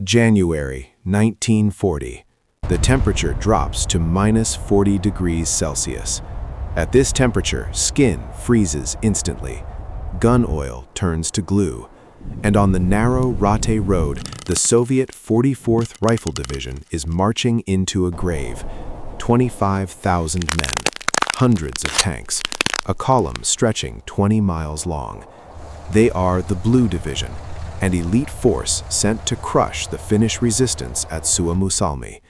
January 1940. The temperature drops to -40 degrees Celsius. At this temperature, skin freezes instantly. Gun oil turns to glue. And on the narrow Raate Road, the Soviet 44th Rifle Division is marching into a grave. 25,000 men, hundreds of tanks, a column stretching 20 miles long. They are the Blue Division, an elite force sent to crush the Finnish resistance at Suomussalmi.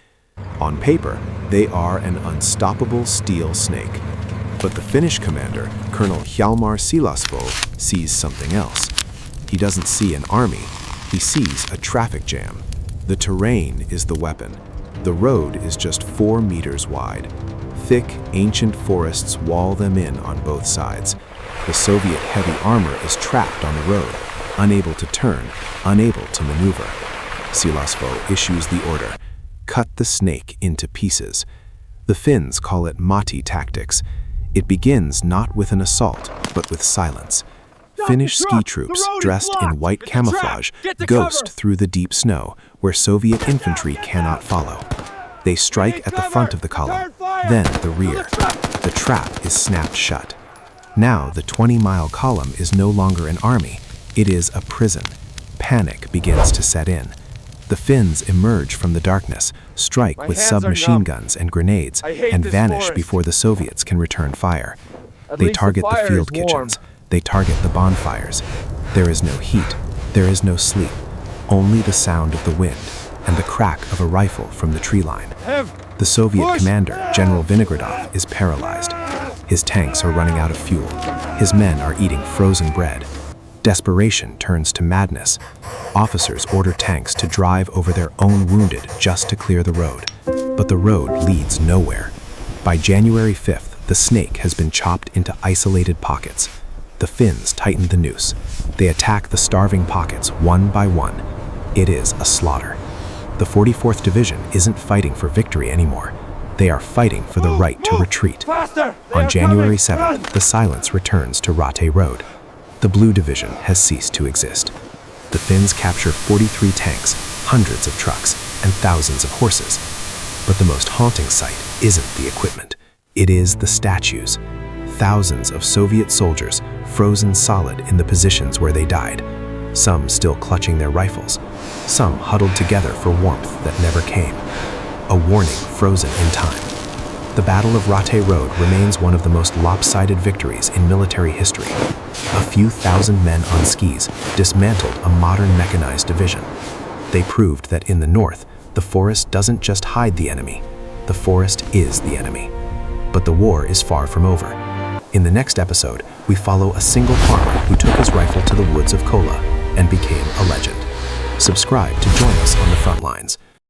On paper, they are an unstoppable steel snake. But the Finnish commander, Colonel Hjalmar Siilasvuo, sees something else. He doesn't see an army, he sees a traffic jam. The terrain is the weapon. The road is just 4 meters wide. Thick, ancient forests wall them in on both sides. The Soviet heavy armor is trapped on the road, unable to turn, unable to maneuver. Siilasvuo issues the order: cut the snake into pieces. The Finns call it Motti tactics. It begins not with an assault, but with silence. Finnish ski troops, dressed in white camouflage, ghost through the deep snow, where Soviet infantry cannot follow. They strike at the front of the column, then the rear. The trap is snapped shut. Now the 20-mile column is no longer an army, it is a prison. Panic begins to set in. The Finns emerge from the darkness, strike with submachine guns and grenades, and vanish before the Soviets can return fire. They target the field kitchens. They target the bonfires. There is no heat. There is no sleep. Only the sound of the wind and the crack of a rifle from the tree line. The Soviet commander, General Vinogradov, is paralyzed. His tanks are running out of fuel. His men are eating frozen bread. Desperation turns to madness. Officers order tanks to drive over their own wounded just to clear the road. But the road leads nowhere. By January 5th, the snake has been chopped into isolated pockets. The Finns tighten the noose. They attack the starving pockets one by one. It is a slaughter. The 44th Division isn't fighting for victory anymore. They are fighting for the right to retreat. On January 7th, the silence returns to Raate Road. The Blue Division has ceased to exist. The Finns capture 43 tanks, hundreds of trucks, and thousands of horses. But the most haunting sight isn't the equipment. It is the statues. Thousands of Soviet soldiers frozen solid in the positions where they died. Some still clutching their rifles. Some huddled together for warmth that never came. A warning frozen in time. The Battle of Raate Road remains one of the most lopsided victories in military history. A few thousand men on skis dismantled a modern mechanized division. They proved that in the north, the forest doesn't just hide the enemy. The forest is the enemy. But the war is far from over. In the next episode, we follow a single farmer who took his rifle to the woods of Kola and became a legend. Subscribe to join us on the front lines.